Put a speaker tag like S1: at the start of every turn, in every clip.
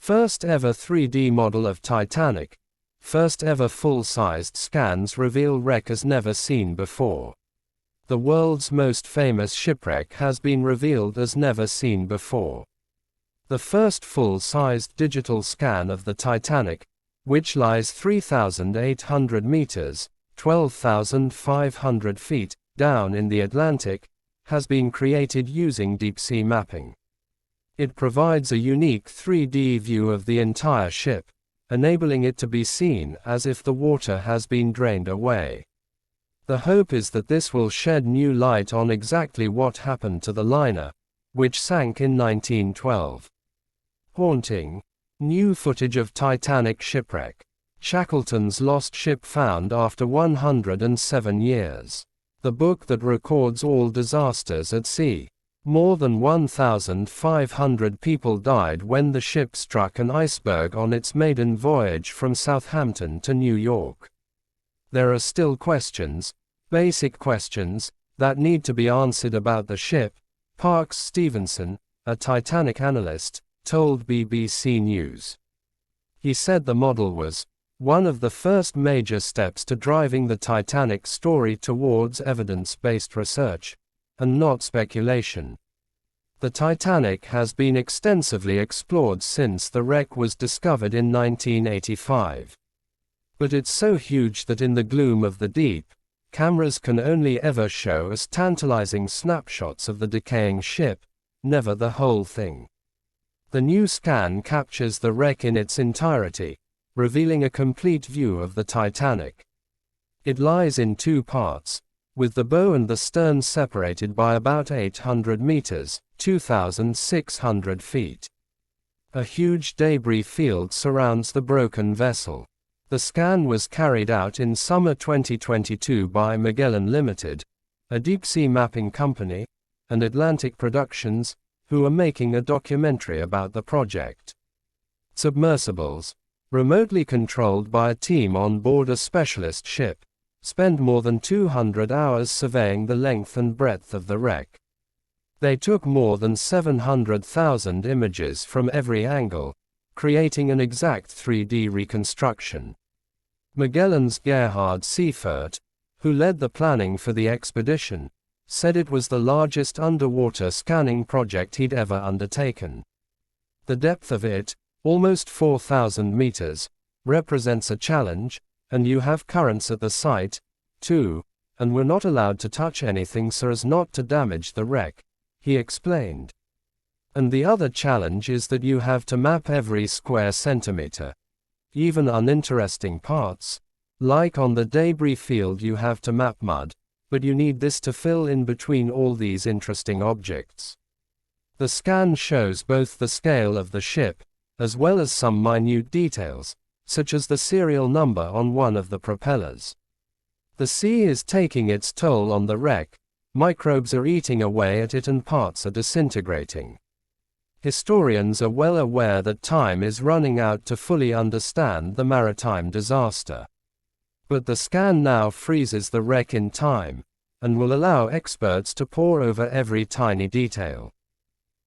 S1: First ever 3D model of Titanic. First ever full-sized scans reveal wreck as never seen before. The world's most famous shipwreck has been revealed as never seen before. The first full-sized digital scan of the Titanic, which lies 3,800 meters, 12,500 feet, down in the Atlantic, has been created using deep-sea mapping. It provides a unique 3D view of the entire ship, enabling it to be seen as if the water has been drained away. The hope is that this will shed new light on exactly what happened to the liner, which sank in 1912. Haunting. New footage of Titanic shipwreck. Shackleton's lost ship found after 107 years. The book that records all disasters at sea. More than 1,500 people died when the ship struck an iceberg on its maiden voyage from Southampton to New York. There are still questions, basic questions, that need to be answered about the ship, Parks Stephenson, a Titanic analyst, told BBC News. He said the model was one of the first major steps to driving the Titanic story towards evidence-based research, and not speculation. The Titanic has been extensively explored since the wreck was discovered in 1985. But it's so huge that in the gloom of the deep, cameras can only ever show us tantalizing snapshots of the decaying ship, never the whole thing. The new scan captures the wreck in its entirety, revealing a complete view of the Titanic. It lies in two parts, with the bow and the stern separated by about 800 meters, 2,600 feet. A huge debris field surrounds the broken vessel. The scan was carried out in summer 2022 by Magellan Limited, a deep-sea mapping company, and Atlantic Productions, who are making a documentary about the project. Submersibles, remotely controlled by a team on board a specialist ship, spend more than 200 hours surveying the length and breadth of the wreck. They took more than 700,000 images from every angle, creating an exact 3D reconstruction. Magellan's Gerhard Seifert, who led the planning for the expedition, said it was the largest underwater scanning project he'd ever undertaken. The depth of it, almost 4,000 meters, represents a challenge, and you have currents at the site, too, and we're not allowed to touch anything so as not to damage the wreck, he explained. And the other challenge is that you have to map every square centimeter. Even uninteresting parts, like on the debris field you have to map mud, but you need this to fill in between all these interesting objects. The scan shows both the scale of the ship, as well as some minute details, such as the serial number on one of the propellers. The sea is taking its toll on the wreck, microbes are eating away at it and parts are disintegrating. Historians are well aware that time is running out to fully understand the maritime disaster. But the scan now freezes the wreck in time, and will allow experts to pore over every tiny detail.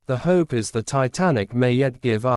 S1: The hope is the Titanic may yet give up